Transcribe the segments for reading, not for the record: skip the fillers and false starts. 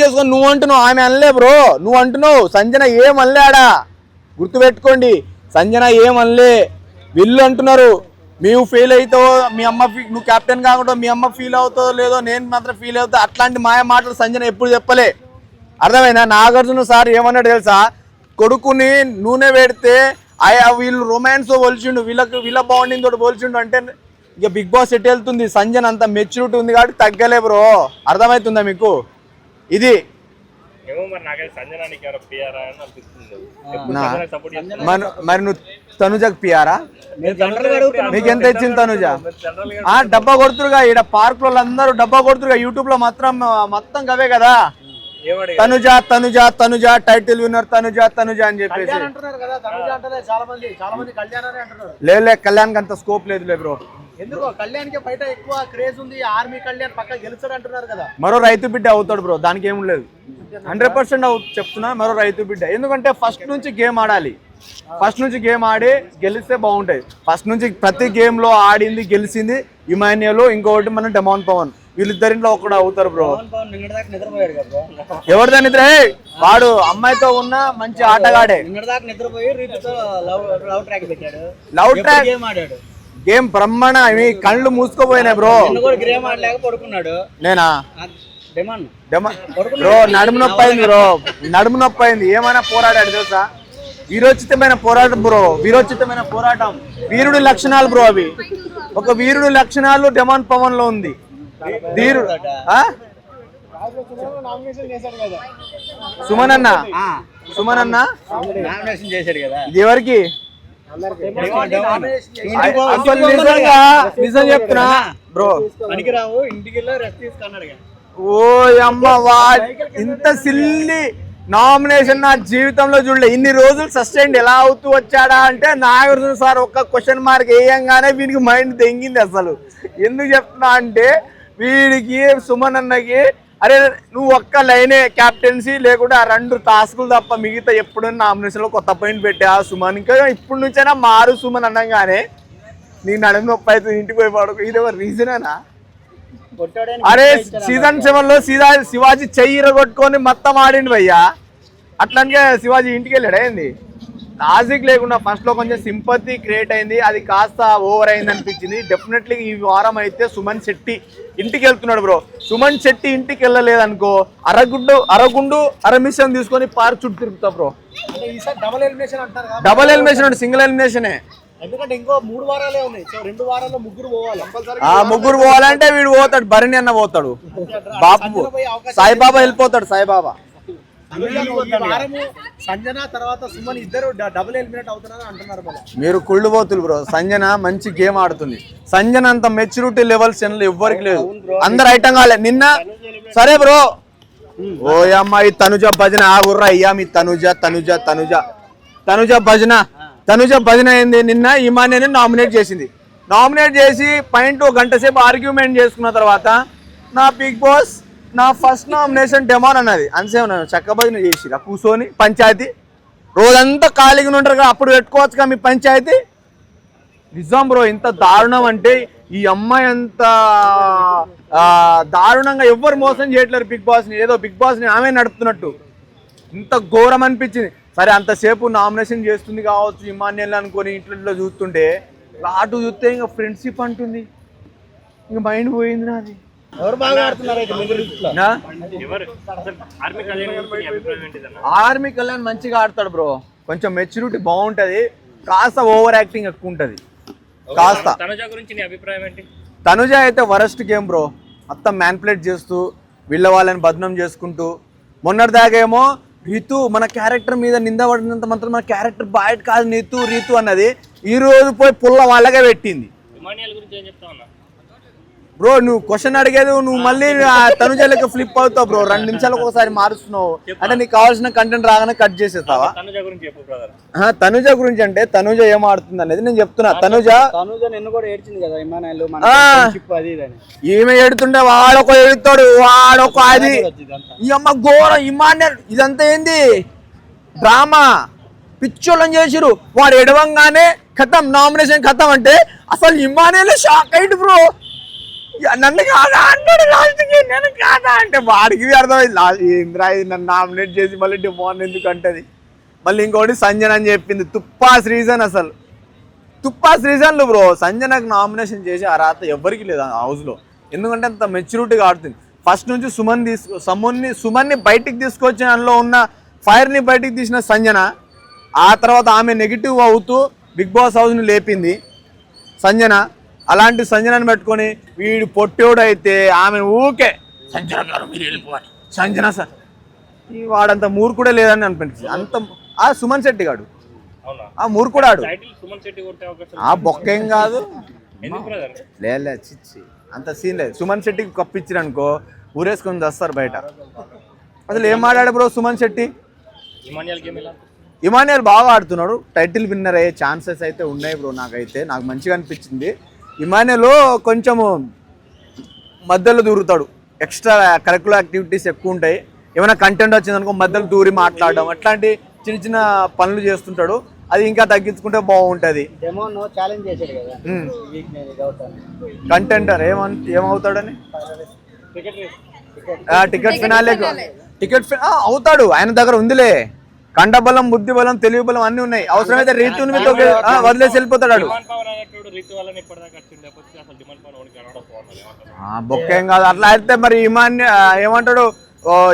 చేసుకొని నువ్వు అంటున్నావు, ఆమె అనలే బ్రో. నువ్వు అంటున్నావు సంజన ఏమనలేడా, గుర్తుపెట్టుకోండి. సంజన ఏమనలే, వీళ్ళు అంటున్నారు మేము ఫెయిల్ అవుతావో మీ అమ్మ నువ్వు కెప్టెన్ కాకుండా మీ అమ్మ ఫీల్ అవుతావో లేదో, నేను మాత్రం ఫీల్ అవుతా. అట్లాంటి మాయ మాటలు సంజన ఎప్పుడు చెప్పలే, అర్థమైందా? నాగార్జున సార్ ఏమన్నాడు తెలుసా, కొడుకుని నూనె పెడితే వీళ్ళు రొమాన్స్ పోల్చిండు, వీళ్ళ బాండింగ్ తోటి పోల్చిండు అంటే ఇక బిగ్ బాస్ ఎట్ వెళ్తుంది. సంజన అంత మెచ్యూరిటీ ఉంది కాబట్టి తగ్గలే బ్రో, అర్థమవుతుందా మీకు? ఇది మరి నువ్వు తనుజకు పియారా? మీకెంత ఇచ్చింది తనుజ? డబ్బా కొడుతురుగా, ఈడ పార్క్ లో అందరూ డబ్బా కొడుతురుగా, యూట్యూబ్ లో మొత్తం అవే కదా, తనుజ తనుజ తనుజ టైటిల్ విన్నర్ తనుజ తనుజ అని చెప్పేసి. లేదు కళ్యాణ్కి అంత స్కోప్ లేదు బ్రో. ఎందుకో కళ్యాణ్కి బయట ఎక్కువ క్రేజ్ ఉంది, ఆర్మీ కళ్యాణ్ పక్క గెలుస్తాడు అంటున్నారు కదా. మరో రైతు బిడ్డ అవుతాడు బ్రో, దానికి ఏం లేదు, 100% చెప్తున్నా. మరో రైతు బిడ్డ, ఎందుకంటే ఫస్ట్ నుంచి గేమ్ ఆడాలి, ఫస్ట్ నుంచి గేమ్ ఆడి గెలిస్తే బాగుంటాయి. ఫస్ట్ నుంచి ప్రతి గేమ్ లో ఆడింది గెలిచింది ఇమాన్యుయల్, ఇంకొకటి మన డెమాన్ పవన్, వీళ్ళిద్దరింట్లో ఒకడు అవుతారు బ్రో. ఎవరిదా నిద్ర? వాడు అమ్మాయితో ఉన్న మంచి ఆటగాడే, లవ్ ట్రాక్ గేమ్ బ్రహ్మాండ, కళ్ళు మూసుకోపోయినాయి బ్రో. నేనా బ్రో, నడుము నొప్పి అయింది బ్రో, నడుము నొప్పి అయింది. ఏమైనా పోరాడాడు తెలుసా, వీరోచితమైన పోరాటం బ్రో, వీరోచితమైన పోరాటం, వీరుడి లక్షణాలు బ్రో అవి. ఒక వీరుడి లక్షణాలు డెమాన్ పవన్ లో ఉంది. ధీరుడు సుమన్ అన్న, సుమన్ అన్న ఇది ఎవరికి? నిజం చెప్తున్నా బ్రో, ఓ అమ్మ ఇంత సిల్లి నామినేషన్ నా జీవితంలో చూడలే. ఇన్ని రోజులు సస్టైన్ ఎలా అవుతూ వచ్చాడా అంటే నాగార్జున సార్ ఒక్క క్వశ్చన్ మార్క్ వేయంగానే వీడికి మైండ్ తెంగింది. అసలు ఎందుకు చెప్తున్నా అంటే వీడికి సుమన్ అన్నకి, అరే నువ్వు ఒక్క లైనే క్యాప్టెన్సీ లేకుంటే ఆ 2 టాస్కులు తప్ప మిగతా ఎప్పుడు నామినేషన్ లో కొత్త పాయింట్ పెట్టా సుమన్, ఇంకా ఇప్పుడు నుంచైనా మారు సుమన్ అనగానే నీకు నడుము నొప్పి అవుతుంది ఇంటికి పోయి పడుకో, ఇది ఒక రీజనేనా? అరే సీజన్ 7 లో శివాజీ చెయ్యి ఇరగొట్టుకొని మొత్తం ఆడిండు భయ్యా, అట్లాగే శివాజీ ఇంటికి వెళ్ళాడు. ఏంది లాజిక్ లేకుండా ఫస్ట్ లో కొంచెం సింపతి క్రియేట్ అయింది, అది కాస్త ఓవర్ అయింది అనిపించింది. డెఫినెట్లీ ఈ వారం అయితే సుమన్ శెట్టి ఇంటికి వెళ్తున్నాడు బ్రో. సుమన్ శెట్టి ఇంటికి వెళ్ళలేదనుకో అరగుండు అరమిషన్ తీసుకొని పార్క్ చుట్టూ తిరుగుతా బ్రో. డబల్ ఎలిమినేషన్ అంటే సింగిల్ ఎలిమినేషనే, ఎందుకంటే ఇంకో 3 వారాలే ఉన్నాయి. సో 2 వారాల్లో ముగ్గురు పోవాలి. ముగ్గురు పోవాలంటే వీడు పోతాడు, భరణి అన్న పోతాడు, బాబు సాయిబాబా వెళ్ళిపోతాడు. సాయిబాబా సంజన తర్వాత సుమన్ ఇద్దరు డబుల్ ఎలిమినేట్ అవుతున్నారు అంటున్నారు. మీరు కుళ్ళు పోతులు బ్రో. సంజన మంచి గేమ్ ఆడుతుంది, సంజన అంత మెచ్యూరిటీ లెవెల్స్ ఎవ్వరికి లేదు, అందరు ఐటం కాలే నిన్న. సరే బ్రో, ఓ అమ్మాయి తనుజ భజన ఆగుర్రా అయ్యా, మీ తనుజ తనుజ తనుజ తనుజ భజన, తనుజ భజన అయింది. నిన్న ఇమాన్యుని నామినేట్ చేసింది, నామినేట్ చేసి పాయింట్ 1 గంట సేపు ఆర్గ్యుమెంట్ చేసుకున్న తర్వాత నా బిగ్ బాస్ నా ఫస్ట్ నామినేషన్ డెమాన్ అన్నది. అంతసేపు చక్క భజన చేసి కూర్చొని పంచాయతీ రోజంతా ఖాళీగా ఉంటారు కదా, అప్పుడు పెట్టుకోవచ్చుగా మీ పంచాయతీ. నిజం బ్రో, ఇంత దారుణం అంటే ఈ అమ్మాయి అంత దారుణంగా ఎవ్వరు మోసం చేయట్లేరు బిగ్ బాస్ని, ఏదో బిగ్ బాస్ని ఆమె నడుపుతున్నట్టు. ఇంత ఘోరం అనిపించింది. సరే అంతసేపు నామినేషన్ చేస్తుంది కావచ్చు ఇమాన్యుయల్ అనుకొని ఇంట్లో చూస్తుంటే, లాటు చూస్తే ఇంకా ఫ్రెండ్షిప్ అంటుంది, ఇంకా మైండ్ పోయింది నాది. ఆర్మీ కళ్యాణ్ మంచిగా ఆడతాడు బ్రో, కొంచెం మెచ్యూరిటీ బాగుంటది, కాస్త ఓవర్ యాక్టింగ్ ఎక్కువ ఉంటది కాస్త. తనుజ అయితే వరస్ట్ గేమ్ బ్రో, మొత్తం మ్యాన్ప్లేట్ చేస్తూ వీళ్ళ వాళ్ళని బదనం చేసుకుంటూ. మొన్నటిదాకా ఏమో రీతు మన క్యారెక్టర్ మీద నింద పడినంత మాత్రం మన క్యారెక్టర్ బాయ్ కాదు రీతు అన్నది, ఈ రోజు పోయి పుల్ల వాళ్ళగా పెట్టింది. బ్రో నువ్వు క్వశ్చన్ అడిగేది నువ్వు మళ్ళీ తనుజలకి ఫ్లిప్ అవుతావు బ్రో, 2 నిమిషాలకు ఒకసారి మారుస్తున్నావు అంటే నీకు కావాల్సిన కంటెంట్ రాగానే కట్ చేసేస్తావా? తనుజ గురించి అంటే తనుజ ఏం ఆడుతుంది అనేది నేను చెప్తున్నా. ఈమె ఏడుతుంటే వాడొక ఏడుతాడు, వాడొక అది ఈ అమ్మ ఘోరం ఇమాన్యుయల్. ఇదంతా ఏంది డ్రామా, పిచ్చోళ్ళని చేసిరు. వాడు ఎడవంగానే ఖతం, నామినేషన్ ఖతం అంటే అసలు ఇమాన్యుయల్ షాక్ అయ్యిండు బ్రో. నన్ను కాదా అంటాడు లాస్ట్కి, నేను కాదా అంటే వాడికి అర్థమైంది ఏంద్రా ఇది నన్ను నామినేట్ చేసి మళ్ళీ డిమాండ్ ఎందుకు అంటది. మళ్ళీ ఇంకోటి సంజన అని చెప్పింది, తుప్పాస్ రీజన్. అసలు తుప్పాస్ రీజన్లు బ్రో. సంజనకు నామినేషన్ చేసి అర్హత ఎవరికి లేదు ఆ హౌస్లో, ఎందుకంటే అంత మెచ్యూరిటీగా ఆడుతుంది. ఫస్ట్ నుంచి సుమన్ని బయటికి తీసుకొచ్చి అందులో ఉన్న ఫైర్ని బయటికి తీసిన సంజన, ఆ తర్వాత ఆమె నెగిటివ్ అవుతూ బిగ్ బాస్ హౌస్ని లేపింది సంజన. అలాంటి సంజనని పెట్టుకొని వీడు పొట్టోడు అయితే ఆమె ఊకే సంజన గారు మీరు వెళ్ళిపోవాలి, సంజన సార్ ఈ వాడంత మూర్ఖుడే లేదని అనిపించింది. అంత ఆ సుమన్ శెట్టి గాడు ఆ మూర్ఖుడాడు, ఆ బొక్కేం కాదు. లే చిచ్చి అంత సీన్ లేదు. సుమన్ శెట్టికి కప్పించారు అనుకో ఊరేసుకొని తెస్తారు బయట. అసలు ఏం ఆడాడు బ్రో సుమన్ శెట్టి? ఇమాన్యుయల్ బాగా ఆడుతున్నాడు, టైటిల్ విన్నర్ అయ్యే ఛాన్సెస్ అయితే ఉన్నాయి బ్రో. నాకు మంచిగా అనిపించింది. ఇమాన్యుయల్ కొంచెము మధ్యలో దూరుతాడు, ఎక్స్ట్రా కరికులర్ యాక్టివిటీస్ ఎక్కువ ఉంటాయి. ఏమైనా కంటెంట్ వచ్చిందనుకో మధ్యలో దూరి మాట్లాడడం, అట్లాంటి చిన్న చిన్న పనులు చేస్తుంటాడు. అది ఇంకా తగ్గించుకుంటే బాగుంటుంది. కంటెంటర్ ఏమవుతాడని టికెట్ అవుతాడు. ఆయన దగ్గర ఉందిలే కండబలం, బుద్ధి బలం, తెలివి బలం అన్ని ఉన్నాయి. అవసరమైతే రీతుని మీద వదిలేసి వెళ్ళిపోతాడు. బొక్కేం కాదు. అట్లా అయితే మరి ఏమంటాడు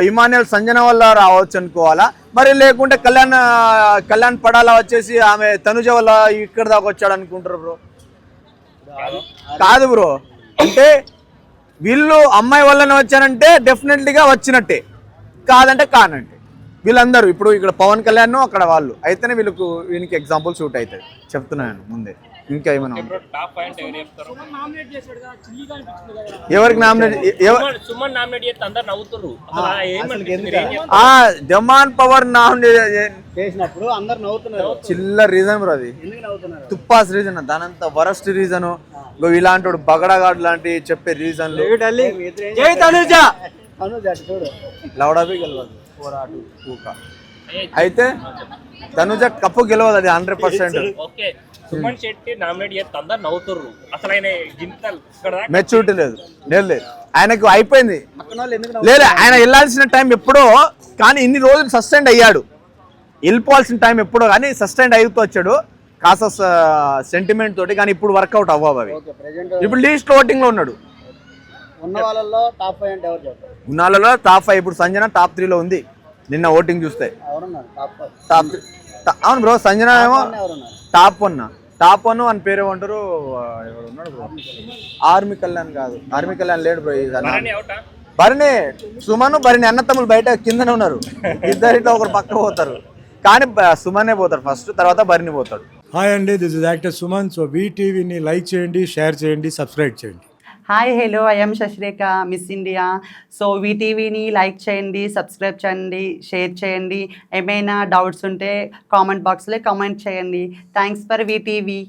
ఇమాన్యుయల్ సంజన వల్ల రావచ్చు అనుకోవాలా మరి, లేకుంటే కళ్యాణ్ పడాలా వచ్చేసి ఆమె తనుజ వల్ల ఇక్కడ దాకా వచ్చాడు అనుకుంటారు బ్రో. కాదు బ్రో, అంటే వీళ్ళు అమ్మాయి వల్లనే వచ్చానంటే డెఫినెట్లీగా వచ్చినట్టే, కాదంటే కానంటే. వీళ్ళందరూ ఇప్పుడు ఇక్కడ పవన్ కళ్యాణ్ అక్కడ వాళ్ళు అయితేనే వీనికి ఎగ్జాంపుల్ షూట్ అవుతుంది చెప్తున్నాను ముందే. ఇంకా ఏమైనా ఎవరికి జమాన్ పవర్ నామినేట్ చేసినప్పుడు అందరు నవ్వుతున్నారు. చిల్లర రీజన్ బ్రో అది, తుప్పాస్ రీజన్. దానంత వరస్ట్ రీజన్ ఇలాంటి బగడగాడు లాంటి చెప్పే రీజన్లు. లౌడాబీ గెలవదు అయితే తనుజ కప్పు గెలవదు, అది 100%. సుమన్ శెట్టి నామినేట్ చేస్తే అందరు నవ్వుతుర్రు. అసలు ఆయన మెచ్యూరిటీ లేదు. ఆయనకు అయిపోయింది. లేదు ఆయన వెళ్ళాల్సిన టైం ఎప్పుడో, కానీ ఇన్ని రోజులు సస్టైండ్ అయ్యాడు. వెళ్ళిపోవాల్సిన టైం ఎప్పుడో కానీ సస్టైండ్ అవుతూ వచ్చాడు కాస్త సెంటిమెంట్ తోటి. కానీ ఇప్పుడు వర్కౌట్ అవ్వవు అవి. ఇప్పుడు లీస్ట్ ఓటింగ్ లో ఉన్నాడు. ఉన్న వాళ్ళలో టాప్ 5 అంటే ఎవరు చెప్తారు? ఉన్నాళ్ళలో టాప్ 5 ఇప్పుడు సంజన టాప్ 3 లో ఉంది నిన్న ఓటింగ్ చూస్తే. అవును బ్రో, సంజన ఏమో టాప్ 1 అని పేరు ఏమంటారు, ఎవరు ఉన్నాడు బ్రో? ఆర్మీ కళ్యాణ్ కాదు, ఆర్మీ కళ్యాణ్ లేడు బ్రో. భరణి, సుమన్ భరణి అన్నతమ్ములు బయట కిందనే ఉన్నారు. ఇద్దరిలో ఒకరు పక్క పోతారు, కానీ సుమనే పోతాడు ఫస్ట్, తర్వాత భరణి పోతాడు. హాయ్ అండి, this is actor Suman. So వీటీవీని లైక్ చేయండి, షేర్ చేయండి, సబ్స్క్రైబ్ చేయండి. Hi hello, I'm Shashirekha, Miss India. So వీటీవీని లైక్ చేయండి, సబ్స్క్రైబ్ చేయండి, షేర్ చేయండి. ఏమైనా డౌట్స్ ఉంటే కామెంట్ బాక్స్లో కామెంట్ చేయండి. Thanks for VTV.